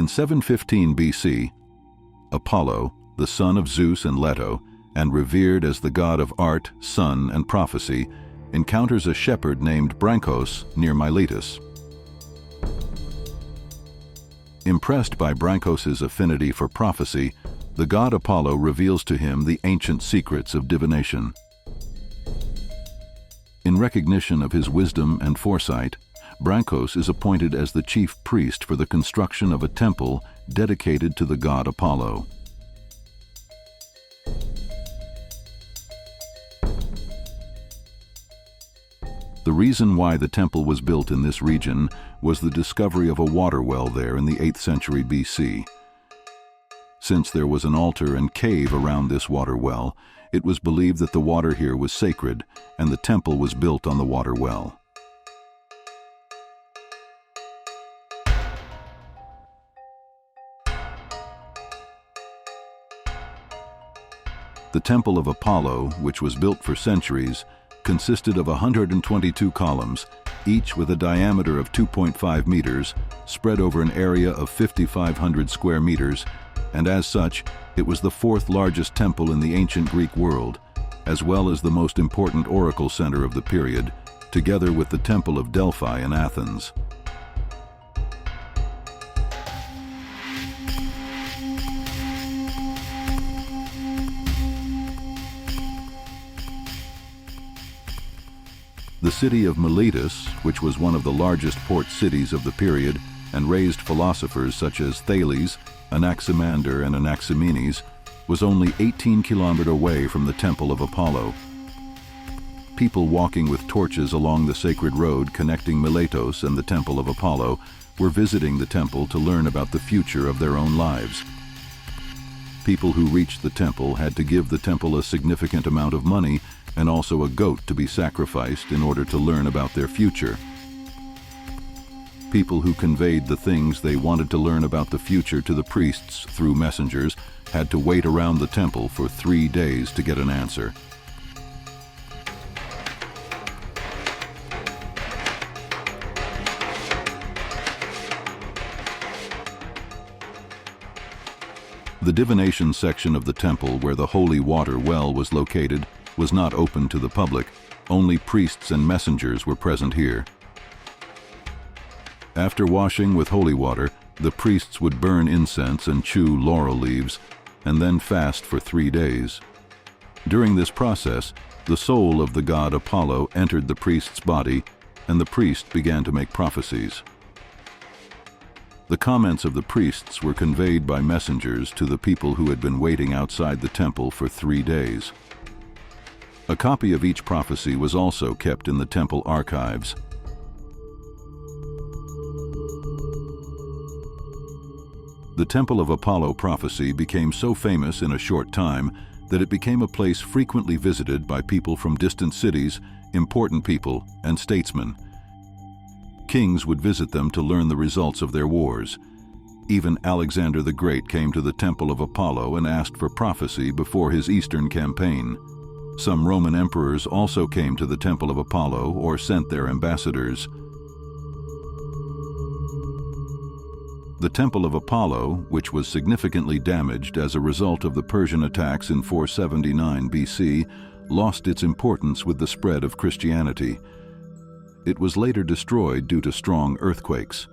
In 715 BC, Apollo, the son of Zeus and Leto, and revered as the god of art, sun, and prophecy, encounters a shepherd named Brancos near Miletus. Impressed by Brancos's affinity for prophecy, the god Apollo reveals to him the ancient secrets of divination. In recognition of his wisdom and foresight, Brancos is appointed as the chief priest for the construction of a temple dedicated to the god Apollo. The reason why the temple was built in this region was the discovery of a water well there in the 8th century BC. Since there was an altar and cave around this water well, it was believed that the water here was sacred, and the temple was built on the water well. The Temple of Apollo, which was built for centuries, consisted of 122 columns, each with a diameter of 2.5 meters, spread over an area of 5,500 square meters, and as such, it was the fourth largest temple in the ancient Greek world, as well as the most important oracle center of the period, together with the Temple of Delphi in Athens. The city of Miletus, which was one of the largest port cities of the period and raised philosophers such as Thales, Anaximander, and Anaximenes, was only 18 kilometers away from the Temple of Apollo. People walking with torches along the sacred road connecting Miletus and the Temple of Apollo were visiting the temple to learn about the future of their own lives. People who reached the temple had to give the temple a significant amount of money and also a goat to be sacrificed in order to learn about their future. People who conveyed the things they wanted to learn about the future to the priests through messengers had to wait around the temple for 3 days to get an answer. The divination section of the temple where the holy water well was located was not open to the public. Only priests and messengers were present here. After washing with holy water, the priests would burn incense and chew laurel leaves, and then fast for 3 days. During this process, the soul of the god Apollo entered the priest's body, and the priest began to make prophecies. The comments of the priests were conveyed by messengers to the people who had been waiting outside the temple for 3 days. A copy of each prophecy was also kept in the temple archives. The Temple of Apollo prophecy became so famous in a short time that it became a place frequently visited by people from distant cities, important people, and statesmen. Kings would visit them to learn the results of their wars. Even Alexander the Great came to the Temple of Apollo and asked for prophecy before his Eastern campaign. Some Roman emperors also came to the Temple of Apollo or sent their ambassadors. The Temple of Apollo, which was significantly damaged as a result of the Persian attacks in 479 BC, lost its importance with the spread of Christianity. It was later destroyed due to strong earthquakes.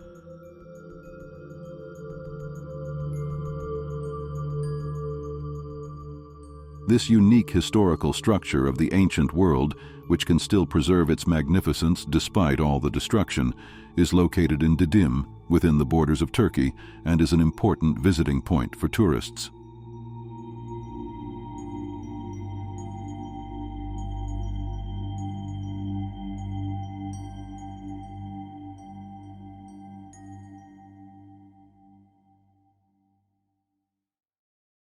This unique historical structure of the ancient world, which can still preserve its magnificence despite all the destruction, is located in Didim, within the borders of Turkey, and is an important visiting point for tourists.